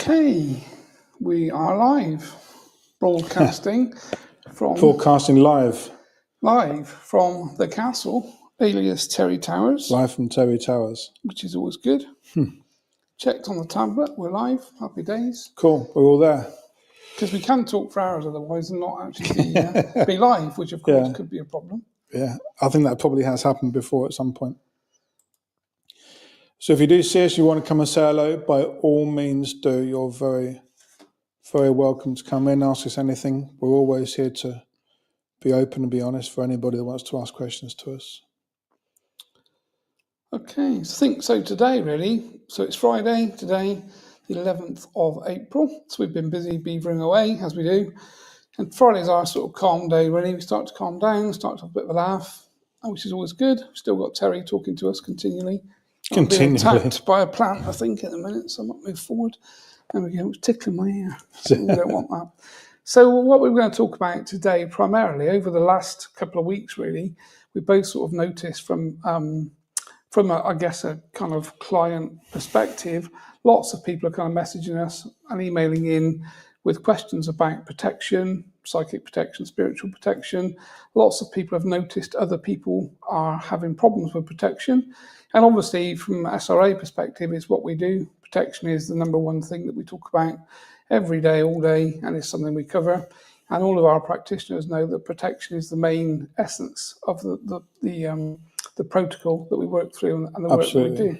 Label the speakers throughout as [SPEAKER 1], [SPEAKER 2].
[SPEAKER 1] Okay, we are live, broadcasting
[SPEAKER 2] Broadcasting live
[SPEAKER 1] from the castle, alias Terry Towers,
[SPEAKER 2] from Terry Towers.
[SPEAKER 1] which is always good. Checked on the tablet, we're live, happy days.
[SPEAKER 2] Cool, we're all there.
[SPEAKER 1] Because we can talk for hours otherwise and not actually be live, which of course could be a problem.
[SPEAKER 2] Yeah, I think that probably has happened before at some point. So if you do see us, you want to come and say hello, by all means do. You're very, very welcome to come in, ask us anything. We're always here to be open and be honest for anybody that wants to ask questions to us.
[SPEAKER 1] Okay, so today really, so it's Friday today, the 11th of April. So we've been busy beavering away, as we do. And Friday's our sort of calm day, really. We start to calm down, start to have a bit of a laugh, which is always good. We've still got Terry talking to us continually. I'm being attacked by a plant, I think, at the minute, so I might move forward. There we go, it's tickling my ear. So we don't want that. So what we're going to talk about today, primarily, over the last couple of weeks, really, we both sort of noticed from a kind of client perspective, lots of people are kind of messaging us and emailing in with questions about protection, psychic protection, spiritual protection. Lots of people have noticed other people are having problems with protection. And obviously, from an SRA perspective, it's what we do. Protection is the number one thing that we talk about every day, all day, and it's something we cover. And all of our practitioners know that protection is the main essence of the protocol that we work through and the work that we do.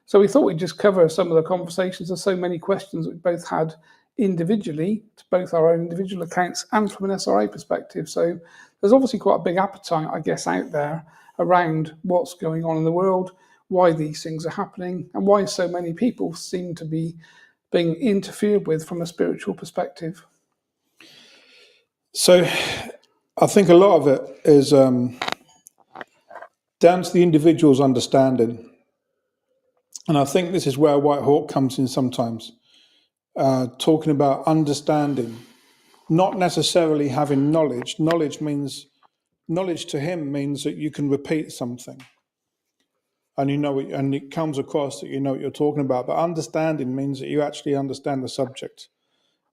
[SPEAKER 1] So we thought we'd just cover some of the conversations. There's so many questions that we both had individually to both our own individual accounts and from an SRA perspective. So there's obviously quite a big appetite, I guess, out there around what's going on in the world, why these things are happening, and why so many people seem to be being interfered with from a spiritual perspective.
[SPEAKER 2] So I think a lot of it is down to the individual's understanding. And I think this is where White Hawk comes in sometimes, talking about understanding, not necessarily having knowledge. Knowledge to him means that you can repeat something and you know it, and it comes across that you know what you're talking about. But understanding means that you actually understand the subject.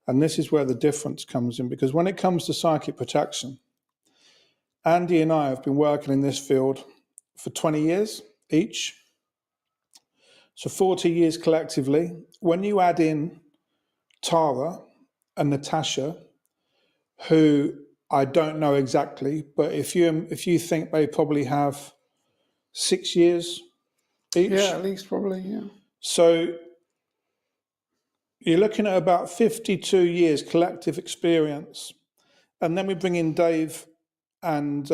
[SPEAKER 2] And this is where the difference comes in, because when it comes to psychic protection, Andy and I have been working in this field for 20 years each. So 40 years collectively. When you add in Tara and Natasha, who I don't know exactly, but if you think they probably have 6 years each.
[SPEAKER 1] Yeah, at least probably, yeah.
[SPEAKER 2] So you're looking at about 52 years collective experience. And then we bring in Dave and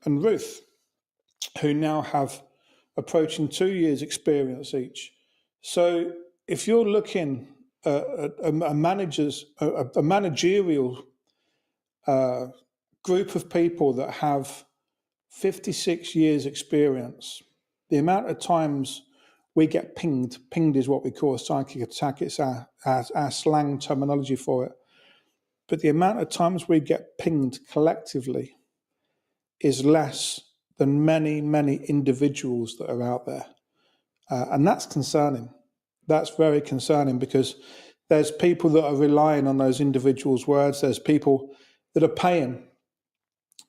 [SPEAKER 2] Ruth, who now have approaching 2 years experience each. So if you're looking at a managerial group of people that have 56 years experience, the amount of times we get pinged is what we call a psychic attack. It's our slang terminology for it. But the amount of times we get pinged collectively is less than many, many individuals that are out there. And that's concerning. That's very concerning, because there's people that are relying on those individuals' words. There's people that are paying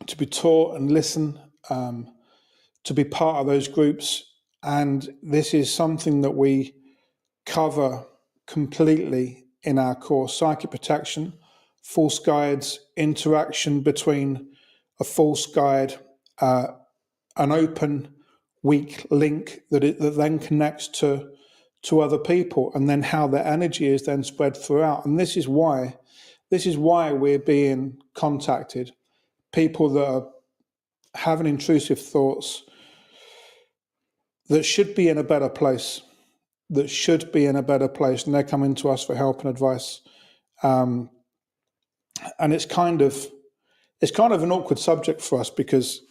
[SPEAKER 2] to be taught and listen, to be part of those groups. And this is something that we cover completely in our course: psychic protection, false guides, interaction between a false guide, an open, weak link that then connects to other people, and then how their energy is then spread throughout. And this is why we're being contacted. People that are having intrusive thoughts that should be in a better place, and they're coming to us for help and advice. And it's kind of an awkward subject for us, because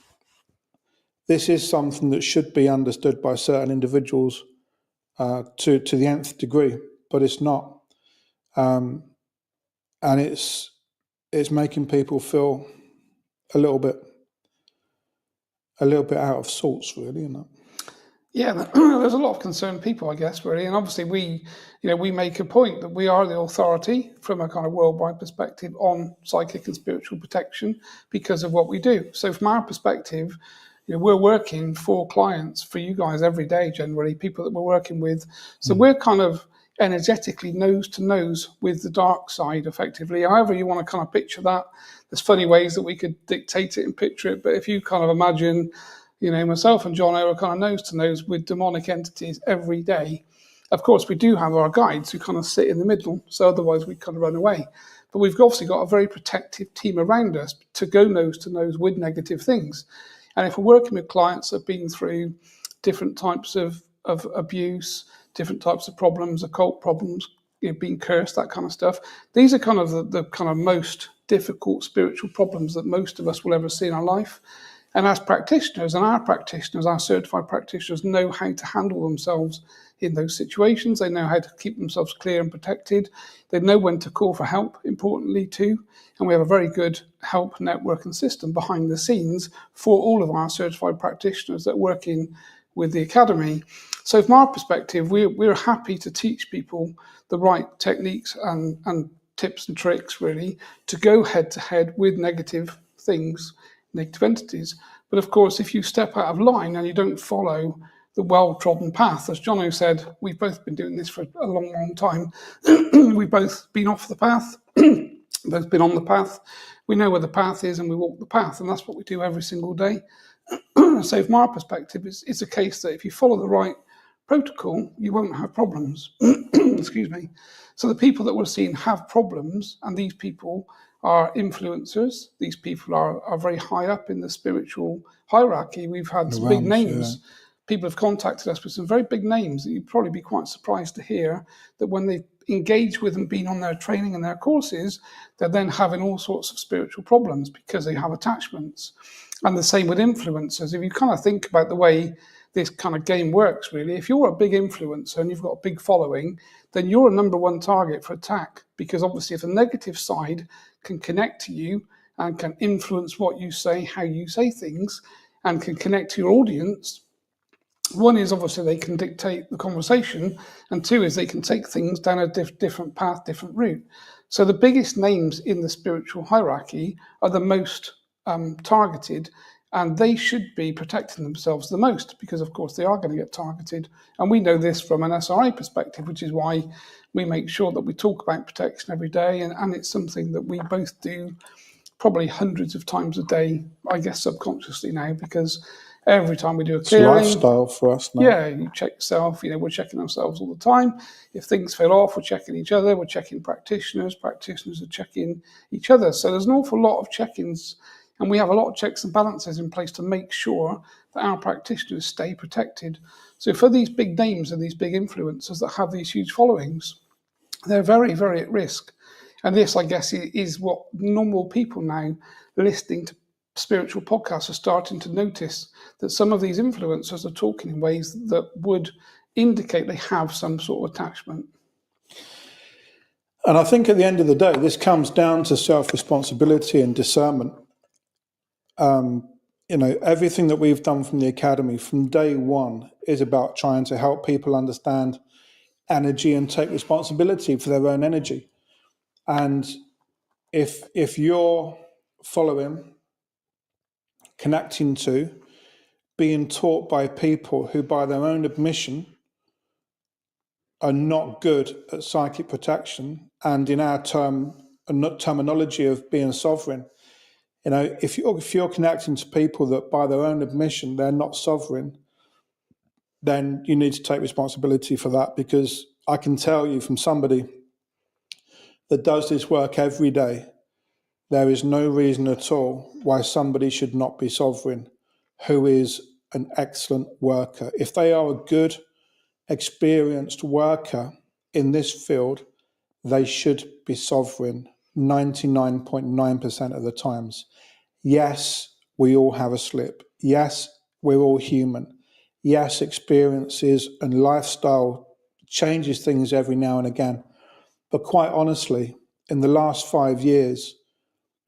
[SPEAKER 2] this is something that should be understood by certain individuals to the nth degree, but it's not. And it's making people feel a little bit out of sorts, really, isn't it?
[SPEAKER 1] Yeah, there's a lot of concerned people, I guess, really, and obviously we make a point that we are the authority from a kind of worldwide perspective on psychic and spiritual protection because of what we do. So from our perspective, we're working for clients, for you guys every day, generally, people that we're working with. So we're kind of energetically nose to nose with the dark side, effectively. However you want to kind of picture that, there's funny ways that we could dictate it and picture it, but if you kind of imagine, myself and John are kind of nose to nose with demonic entities every day. Of course, we do have our guides who kind of sit in the middle, so otherwise we kind of run away. But we've obviously got a very protective team around us to go nose to nose with negative things. And if we're working with clients that have been through different types of abuse, different types of problems, occult problems, being cursed, that kind of stuff, these are kind of the kind of most difficult spiritual problems that most of us will ever see in our life. And as practitioners, our certified practitioners know how to handle themselves in those situations. They know how to keep themselves clear and protected. They know when to call for help, importantly, too. And we have a very good help network and system behind the scenes for all of our certified practitioners that work in with the Academy. So from our perspective, we're happy to teach people the right techniques and tips and tricks, really, to go head to head with negative things, negative entities. But of course, if you step out of line and you don't follow the well-trodden path, as Jono said, we've both been doing this for a long, long time. We've both been off the path, both been on the path. We know where the path is and we walk the path, and that's what we do every single day. So from our perspective, it's a case that if you follow the right protocol, you won't have problems. Excuse me. So the people that we're seeing have problems, and these people are influencers. These people are very high up in the spiritual hierarchy. We've had some big names. Yeah. People have contacted us with some very big names that you'd probably be quite surprised to hear that when they engage with and been on their training and their courses, they're then having all sorts of spiritual problems because they have attachments. And the same with influencers. If you kind of think about the way this kind of game works, really, if you're a big influencer and you've got a big following, then you're a number one target for attack, because obviously if the negative side can connect to you and can influence what you say, how you say things, and can connect to your audience, one is obviously they can dictate the conversation, and two is they can take things down a different path, different route. So the biggest names in the spiritual hierarchy are the most targeted, and they should be protecting themselves the most because, of course, they are going to get targeted. And we know this from an SRA perspective, which is why we make sure that we talk about protection every day, and it's something that we both do probably hundreds of times a day, I guess subconsciously now, because every time we do a clearing,
[SPEAKER 2] it's lifestyle for us now.
[SPEAKER 1] Yeah, you check yourself. We're checking ourselves all the time. If things fell off, we're checking each other. We're checking practitioners. Practitioners are checking each other. So there's an awful lot of check-ins, and we have a lot of checks and balances in place to make sure that our practitioners stay protected. So for these big names and these big influencers that have these huge followings, they're very, very at risk. And this, I guess, is what normal people now listening to spiritual podcasts are starting to notice, that some of these influencers are talking in ways that would indicate they have some sort of attachment.
[SPEAKER 2] And I think at the end of the day, this comes down to self-responsibility and discernment. Everything that we've done from the Academy from day one is about trying to help people understand energy and take responsibility for their own energy. And if you're following, connecting to, being taught by people who by their own admission are not good at psychic protection, and in our terminology of being sovereign, if you're connecting to people that by their own admission they're not sovereign, then you need to take responsibility for that, because I can tell you from somebody that does this work every day, there is no reason at all why somebody should not be sovereign who is an excellent worker. If they are a good, experienced worker in this field, they should be sovereign 99.9% of the times. Yes, we all have a slip. Yes, we're all human. Yes, experiences and lifestyle changes things every now and again. But quite honestly, in the last 5 years,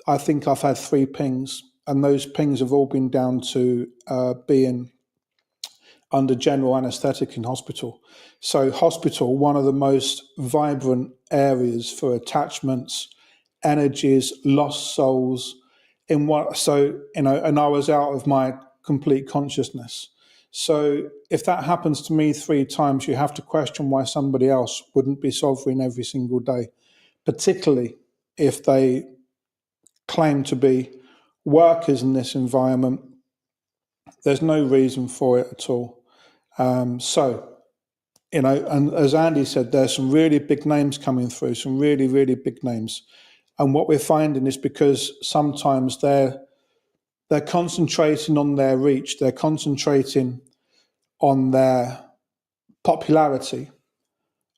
[SPEAKER 2] I think I've had 3 pings, and those pings have all been down to being under general anaesthetic in hospital. So hospital, one of the most vibrant areas for attachments, energies, lost souls. And I was out of my complete consciousness. So if that happens to me 3 times, you have to question why somebody else wouldn't be sovereign every single day, particularly if they claim to be workers in this environment. There's no reason for it at all. And as Andy said, there's some really big names coming through, some really, really big names. And what we're finding is because sometimes they're concentrating on their reach, they're concentrating on their popularity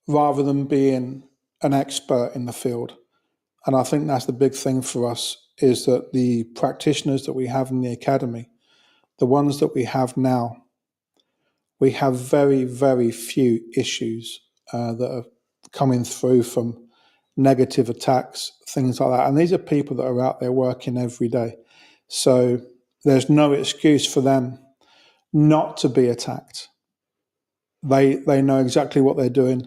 [SPEAKER 2] rather than being an expert in the field. And I think that's the big thing for us, is that the practitioners that we have in the academy, the ones that we have now, we have very, very few issues that are coming through from negative attacks, things like that. And these are people that are out there working every day. So there's no excuse for them not to be attacked. They know exactly what they're doing.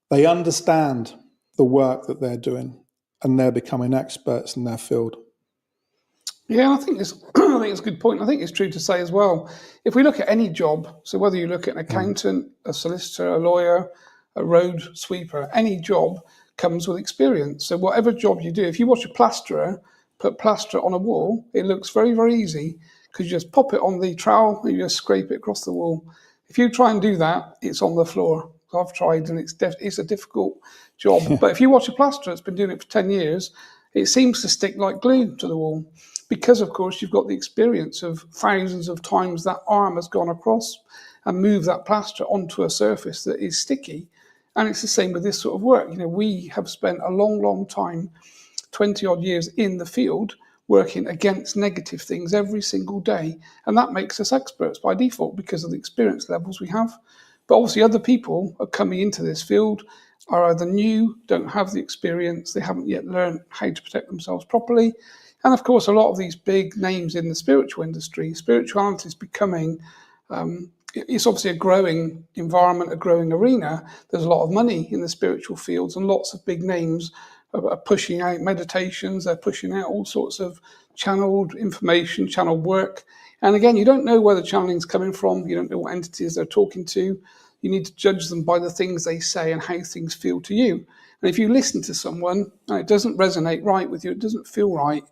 [SPEAKER 2] They understand the work that they're doing, and they're becoming experts in their field.
[SPEAKER 1] Yeah, I think it's a good point. I think it's true to say as well, if we look at any job, so whether you look at an accountant, a solicitor, a lawyer, a road sweeper, any job comes with experience. So whatever job you do, if you watch a plasterer put plaster on a wall, it looks very, very easy because you just pop it on the trowel and you just scrape it across the wall. If you try and do that, it's on the floor. I've tried, and it's a difficult job. But if you watch a plasterer that's been doing it for 10 years, it seems to stick like glue to the wall because, of course, you've got the experience of thousands of times that arm has gone across and moved that plaster onto a surface that is sticky. And it's the same with this sort of work. We have spent a long, long time, 20 odd years in the field, working against negative things every single day. And that makes us experts by default because of the experience levels we have. But obviously other people are coming into this field, are either new, don't have the experience, they haven't yet learned how to protect themselves properly. And of course, a lot of these big names in the spiritual industry, spirituality is becoming, it's obviously a growing environment, a growing arena. There's a lot of money in the spiritual fields, and lots of big names are pushing out meditations, they're pushing out all sorts of channeled information, channeled work. And again, you don't know where the channeling is coming from, you don't know what entities they're talking to. You need to judge them by the things they say and how things feel to you. And if you listen to someone and it doesn't resonate right with you, it doesn't feel right,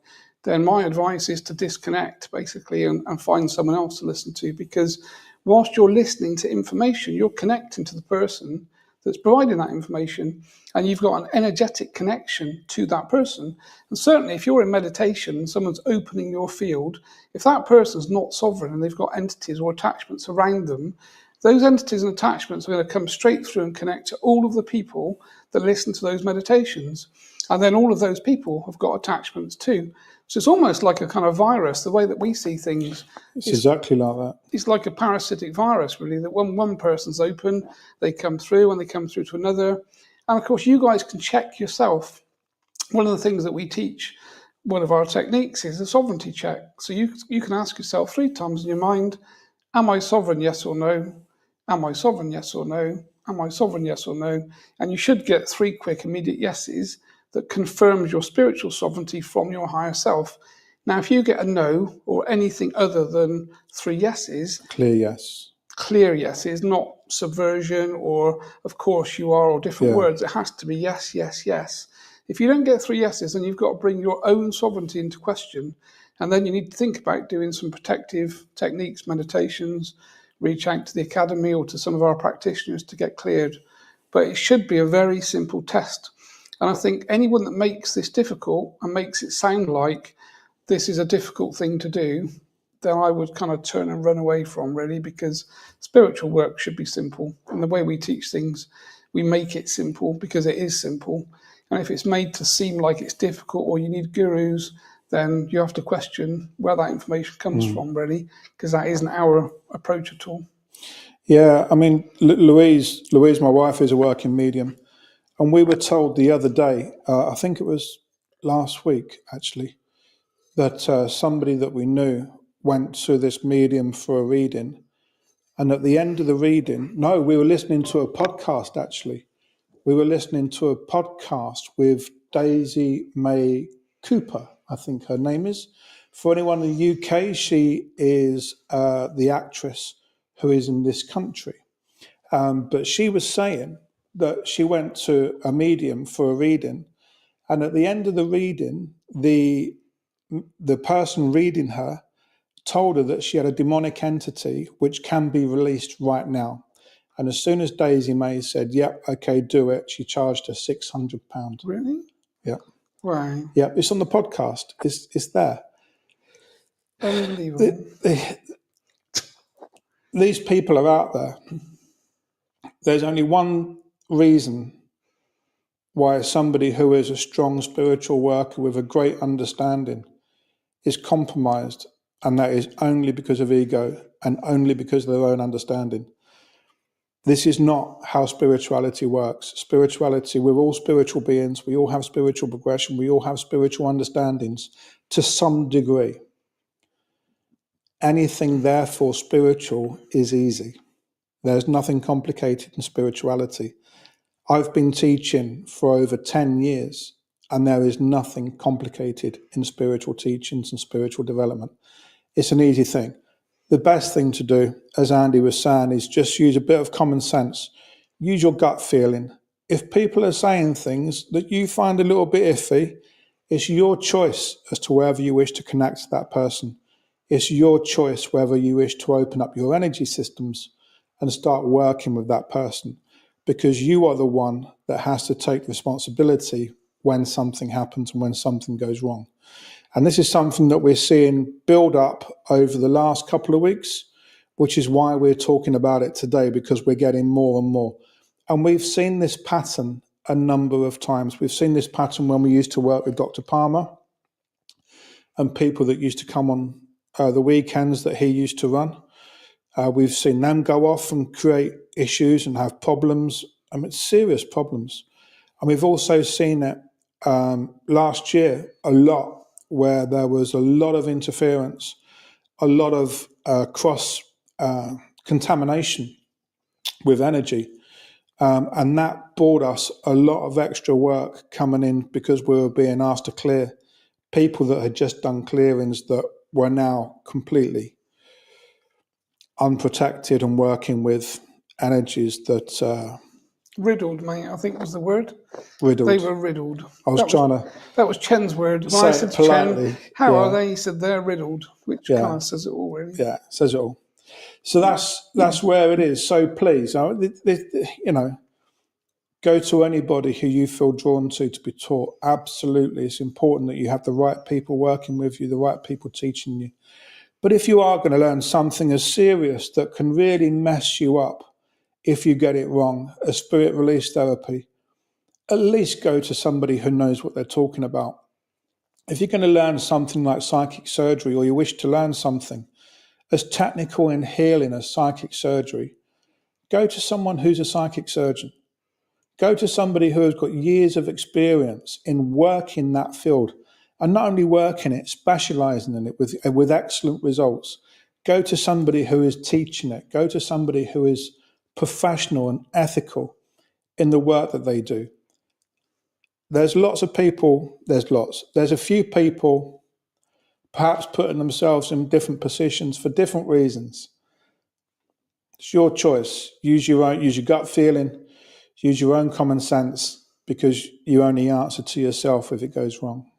[SPEAKER 1] then my advice is to disconnect, basically, and find someone else to listen to. Because whilst you're listening to information, you're connecting to the person that's providing that information, and you've got an energetic connection to that person. And certainly if you're in meditation and someone's opening your field, if that person's not sovereign and they've got entities or attachments around them, those entities and attachments are going to come straight through and connect to all of the people that listen to those meditations. And then all of those people have got attachments too. So it's almost like a kind of virus, the way that we see things.
[SPEAKER 2] It's exactly like that.
[SPEAKER 1] It's like a parasitic virus, really, that when one person's open, they come through and they come through to another. And of course, you guys can check yourself. One of the things that we teach, one of our techniques, is a sovereignty check. So you can ask yourself 3 times in your mind, am I sovereign, yes or no? Am I sovereign, yes or no? Am I sovereign, yes or no? And you should get 3 quick, immediate yeses that confirms your spiritual sovereignty from your higher self. Now, if you get a no or anything other than 3 yeses,
[SPEAKER 2] Clear yeses,
[SPEAKER 1] not subversion or of course you are or different words. It has to be yes, yes, yes. If you don't get 3 yeses, then you've got to bring your own sovereignty into question. And then you need to think about doing some protective techniques, meditations, reach out to the academy or to some of our practitioners to get cleared. But it should be a very simple test. And I think anyone that makes this difficult and makes it sound like this is a difficult thing to do, then I would kind of turn and run away from, really, because spiritual work should be simple. And the way we teach things, we make it simple because it is simple. And if it's made to seem like it's difficult or you need gurus, then you have to question where that information comes from, really, because that isn't our approach at all.
[SPEAKER 2] Yeah, I mean, Louise, my wife, is a working medium. And we were told the other day, I think it was last week, actually, that somebody that we knew went to this medium for a reading, And at the end of the reading, no, we were listening to a podcast actually. We were listening to a podcast with Daisy May Cooper, I think her name is. For anyone in the UK, she is the actress who is in this country. But she was saying that she went to a medium for a reading, and at the end of the reading, the person reading her told her that she had a demonic entity which can be released right now. And as soon as Daisy May said, "Yep, okay, do it," she charged her £600.
[SPEAKER 1] Really?
[SPEAKER 2] Yeah,
[SPEAKER 1] Right.
[SPEAKER 2] yeah. It's on the podcast. It's there.
[SPEAKER 1] Unbelievable.
[SPEAKER 2] These people are out there. There's only one reason why somebody who is a strong spiritual worker with a great understanding is compromised, and that is only because of ego and only because of their own understanding. This is not how spirituality works. Spirituality, we're all spiritual beings. We all have spiritual progression. We all have spiritual understandings to some degree. Anything, therefore, spiritual is easy. There's nothing complicated in spirituality. I've been teaching for over 10 years, and there is nothing complicated in spiritual teachings and spiritual development. It's an easy thing. The best thing to do, as Andy was saying, is just use a bit of common sense. Use your gut feeling. If people are saying things that you find a little bit iffy, it's your choice as to whether you wish to connect to that person. It's your choice whether you wish to open up your energy systems and start working with that person, because you are the one that has to take responsibility when something happens and when something goes wrong. And this is something that we're seeing build up over the last couple of weeks, which is why we're talking about it today, because we're getting more and more. And we've seen this pattern a number of times. We've seen this pattern when we used to work with Dr. Palmer and people that used to come on the weekends that he used to run. We've seen them go off and create issues and have problems. I mean, serious problems. And we've also seen it last year a lot, where there was a lot of interference, a lot of cross contamination with energy. And that brought us a lot of extra work coming in, because we were being asked to clear people that had just done clearings that were now completely unprotected and working with energies that
[SPEAKER 1] Riddled, mate, I think was the word.
[SPEAKER 2] riddled.
[SPEAKER 1] They were riddled.
[SPEAKER 2] I was trying to
[SPEAKER 1] That was Chen's word. When
[SPEAKER 2] say
[SPEAKER 1] I
[SPEAKER 2] it
[SPEAKER 1] said to
[SPEAKER 2] politely.
[SPEAKER 1] Chen, how
[SPEAKER 2] Yeah.
[SPEAKER 1] are they? He said they're riddled, which
[SPEAKER 2] Yeah.
[SPEAKER 1] kind of says it all, really.
[SPEAKER 2] Yeah, says it all. So that's where it is. So please, go to anybody who you feel drawn to be taught. Absolutely, it's important that you have the right people working with you, the right people teaching you. But if you are going to learn something as serious that can really mess you up if you get it wrong, a spirit release therapy, at least go to somebody who knows what they're talking about. If you're going to learn something like psychic surgery, or you wish to learn something as technical in healing as psychic surgery, go to someone who's a psychic surgeon. Go to somebody who has got years of experience in working that field, and not only working it, specializing in it with excellent results. Go to somebody who is teaching it. Go to somebody who is professional and ethical in the work that they do. There's lots of people, there's a few people perhaps putting themselves in different positions for different reasons. It's your choice. Use your gut feeling, use your own common sense, because you only answer to yourself if it goes wrong.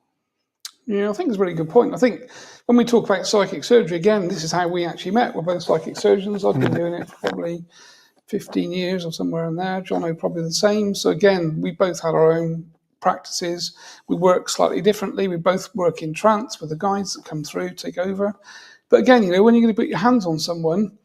[SPEAKER 1] Yeah, I think it's a really good point. I think when we talk about psychic surgery, again, this is how we actually met. We're both psychic surgeons. I've been doing it for probably 15 years or somewhere in there. Jono probably the same. So again, we both had our own practices. We work slightly differently. We both work in trance with the guides that come through, take over. But again, when you're going to put your hands on someone,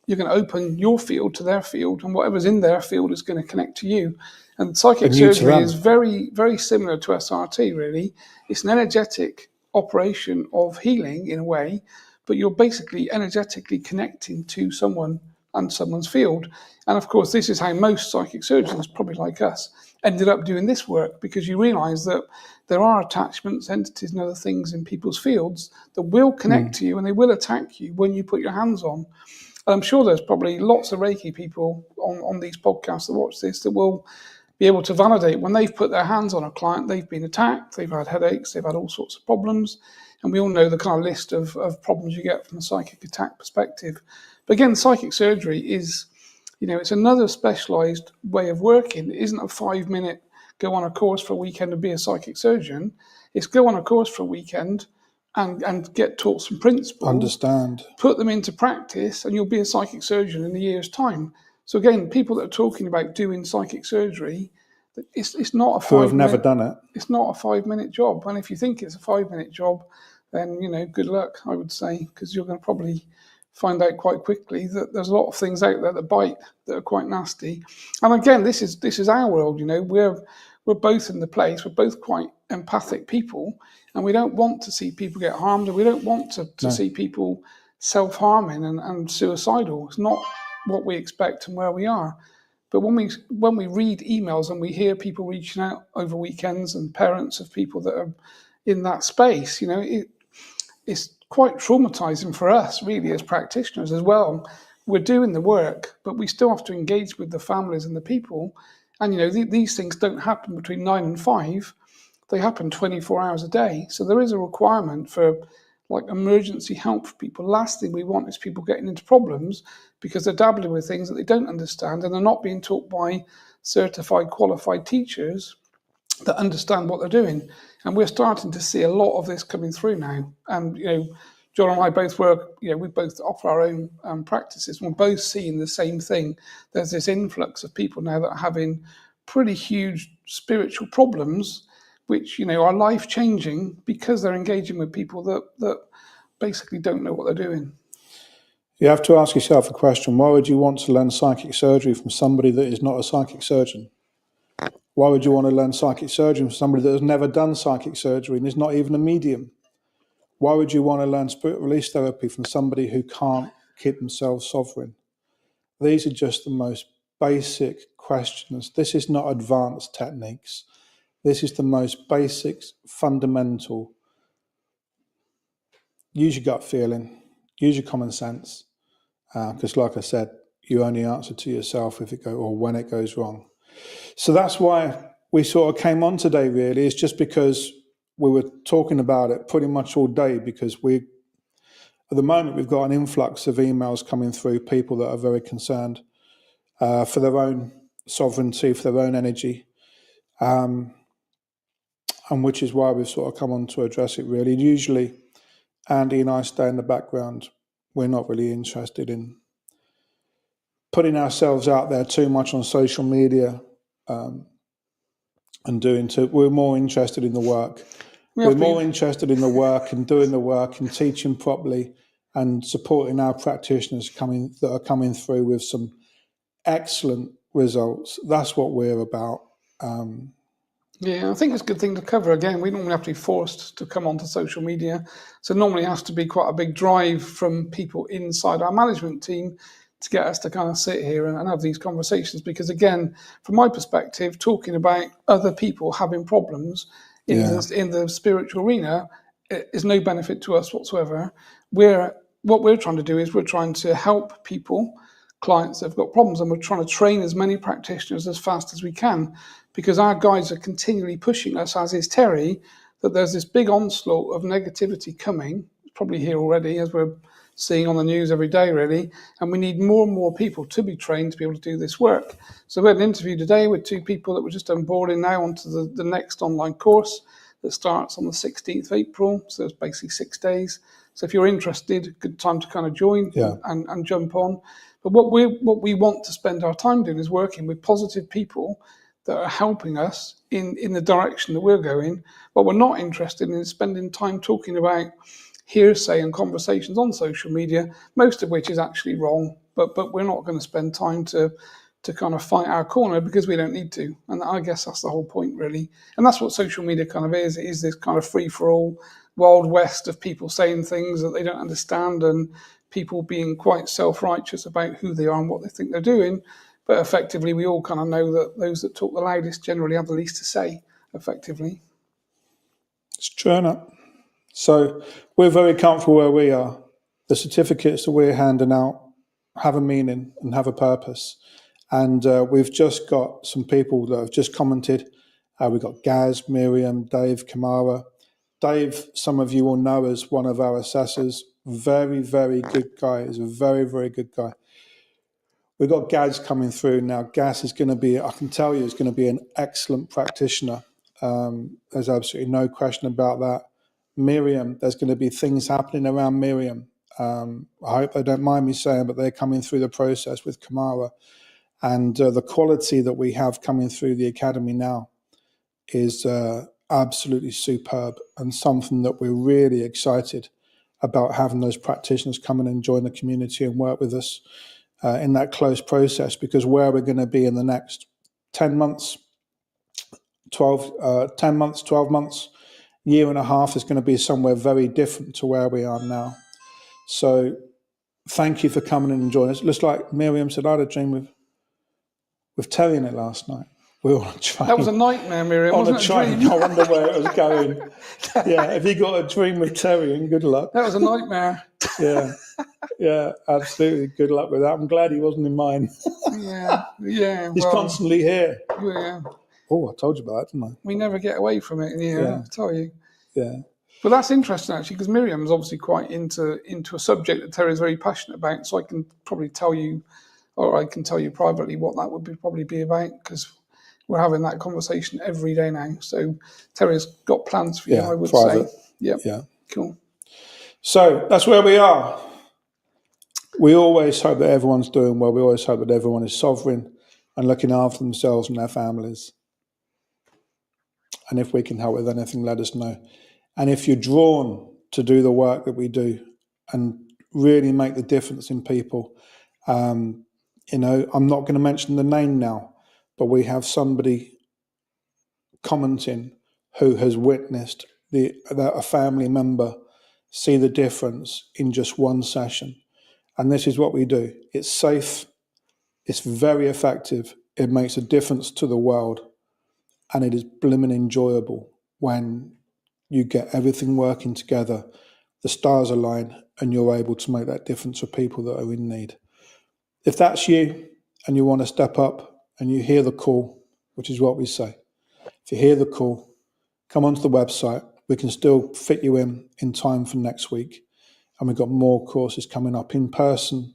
[SPEAKER 1] you're going to open your field to their field, and whatever's in their field is going to connect to you. And psychic surgery is very, very similar to SRT, really. It's an energetic operation of healing in a way, but you're basically energetically connecting to someone and someone's field. And of course, this is how most psychic surgeons, probably like us, ended up doing this work, because you realise that there are attachments, entities and other things in people's fields that will connect to you, and they will attack you when you put your hands on. And I'm sure there's probably lots of Reiki people on these podcasts that watch this that will be able to validate when they've put their hands on a client, they've been attacked, they've had headaches, they've had all sorts of problems. And we all know the kind of list of problems you get from a psychic attack perspective. But again, psychic surgery is, it's another specialised way of working. It isn't a 5-minute go on a course for a weekend and be a psychic surgeon. It's go on a course for a weekend and get taught some principles.
[SPEAKER 2] Understand.
[SPEAKER 1] Put them into practice, and you'll be a psychic surgeon in a year's time. So again, people that are talking about doing psychic surgery, it's not a 5
[SPEAKER 2] Who have never done it.
[SPEAKER 1] It's not a 5-minute job. And if you think it's a 5-minute job, then, good luck, I would say, because you're going to probably find out quite quickly that there's a lot of things out there that bite, that are quite nasty. And again, this is our world. We're both in the place. We're both quite empathic people, and we don't want to see people get harmed, and we don't want to see people self-harming and suicidal. It's not what we expect and where we are. But when we read emails and we hear people reaching out over weekends and parents of people that are in that space, it's quite traumatizing for us, really, as practitioners as well. We're doing the work, but we still have to engage with the families and the people. And, these things don't happen between 9 and 5. They happen 24 hours a day. So there is a requirement for emergency help for people. Last thing we want is people getting into problems because they're dabbling with things that they don't understand, and they're not being taught by certified, qualified teachers that understand what they're doing. And we're starting to see a lot of this coming through now. And, John and I both work, we both offer our own practices, and we're both seeing the same thing. There's this influx of people now that are having pretty huge spiritual problems, which, are life-changing because they're engaging with people that basically don't know what they're doing.
[SPEAKER 2] You have to ask yourself a question. Why would you want to learn psychic surgery from somebody that is not a psychic surgeon? Why would you want to learn psychic surgery from somebody that has never done psychic surgery and is not even a medium? Why would you want to learn spirit release therapy from somebody who can't keep themselves sovereign? These are just the most basic questions. This is not advanced techniques. This is the most basic, fundamental. Use your gut feeling. Use your common sense. Because like I said, you only answer to yourself if it goes or when it goes wrong. So that's why we sort of came on today, really. It's just because we were talking about it pretty much all day, because at the moment we've got an influx of emails coming through, people that are very concerned for their own sovereignty, for their own energy, and which is why we've sort of come on to address it, really. Usually Andy and I stay in the background. We're not really interested in putting ourselves out there too much on social media and we're more interested in the work. We're more interested in the work and doing the work and teaching properly and supporting our practitioners that are coming through with some excellent results. That's what we're about.
[SPEAKER 1] Yeah, I think it's a good thing to cover. Again, we normally have to be forced to come onto social media. So normally it has to be quite a big drive from people inside our management team to get us to kind of sit here and have these conversations. Because again, from my perspective, talking about other people having problems in the spiritual arena is no benefit to us whatsoever. What we're trying to do is we're trying to help people, clients that have got problems, and we're trying to train as many practitioners as fast as we can, because our guides are continually pushing us, as is Terry, that there's this big onslaught of negativity coming, probably here already, as we're seeing on the news every day, really, and we need more and more people to be trained to be able to do this work. So we had an interview today with 2 people that were just onboarding now onto the next online course that starts on the 16th of April, so it's basically 6 days. So if you're interested, good time to kind of join and jump on. But what we want to spend our time doing is working with positive people that are helping us in the direction that we're going. What we're not interested in is spending time talking about hearsay and conversations on social media, most of which is actually wrong, but we're not going to spend time to kind of fight our corner because we don't need to. And I guess that's the whole point, really. And that's what social media kind of is. It is this kind of free-for-all Wild West of people saying things that they don't understand and people being quite self-righteous about who they are and what they think they're doing. But effectively, we all kind of know that those that talk the loudest generally have the least to say, effectively.
[SPEAKER 2] It's true enough. So we're very comfortable where we are. The certificates that we're handing out have a meaning and have a purpose. And we've just got some people that have just commented. We've got Gaz, Miriam, Dave, Kamara. Dave, some of you will know as one of our assessors. Very, very good guy. He's a very, very good guy. We've got Gaz coming through now. Gaz is going to be, I can tell you, is going to be an excellent practitioner. There's absolutely no question about that. Miriam, there's going to be things happening around Miriam. I hope they don't mind me saying, but they're coming through the process with Kamara. And the quality that we have coming through the academy now is absolutely superb, and something that we're really excited about, having those practitioners come in and join the community and work with us in that close process, because where we're going to be in the next 10 months, 10 months, 12 months, year and a half is going to be somewhere very different to where we are now. So thank you for coming in and joining us. Looks like Miriam said, I had a dream with Terry in it last night. We were on a train.
[SPEAKER 1] That was a nightmare, Miriam.
[SPEAKER 2] On
[SPEAKER 1] wasn't
[SPEAKER 2] a
[SPEAKER 1] it
[SPEAKER 2] train.
[SPEAKER 1] dream?
[SPEAKER 2] I wonder where it was going. Yeah, if you got a dream with Terry, and good luck.
[SPEAKER 1] That was a nightmare.
[SPEAKER 2] Yeah, absolutely. Good luck with that. I'm glad he wasn't in mine.
[SPEAKER 1] Yeah.
[SPEAKER 2] He's constantly here.
[SPEAKER 1] Yeah.
[SPEAKER 2] Oh, I told you about that, didn't I?
[SPEAKER 1] We never get away from it. Yeah. I tell you.
[SPEAKER 2] Yeah.
[SPEAKER 1] But that's interesting, actually, because Miriam's obviously quite into a subject that Terry's very passionate about. So I can probably tell you, or I can tell you privately what that would probably be about, because we're having that conversation every day now. So Terry's got plans for you, I would
[SPEAKER 2] private.
[SPEAKER 1] say. Yep.
[SPEAKER 2] Yeah.
[SPEAKER 1] Cool.
[SPEAKER 2] So that's where we are. We always hope that everyone's doing well. We always hope that everyone is sovereign and looking after themselves and their families. And if we can help with anything, let us know. And if you're drawn to do the work that we do and really make the difference in people, I'm not going to mention the name now, but we have somebody commenting who has witnessed that a family member see the difference in just one session. And this is what we do. It's safe. It's very effective. It makes a difference to the world. And it is blimmin' enjoyable when you get everything working together, the stars align, and you're able to make that difference for people that are in need. If that's you and you want to step up and you hear the call, which is what we say, if you hear the call, come onto the website. We can still fit you in time for next week. And we've got more courses coming up in person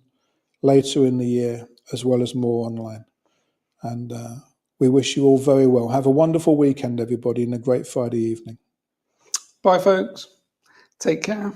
[SPEAKER 2] later in the year, as well as more online. And we wish you all very well. Have a wonderful weekend, everybody, and a great Friday evening.
[SPEAKER 1] Bye, folks. Take care.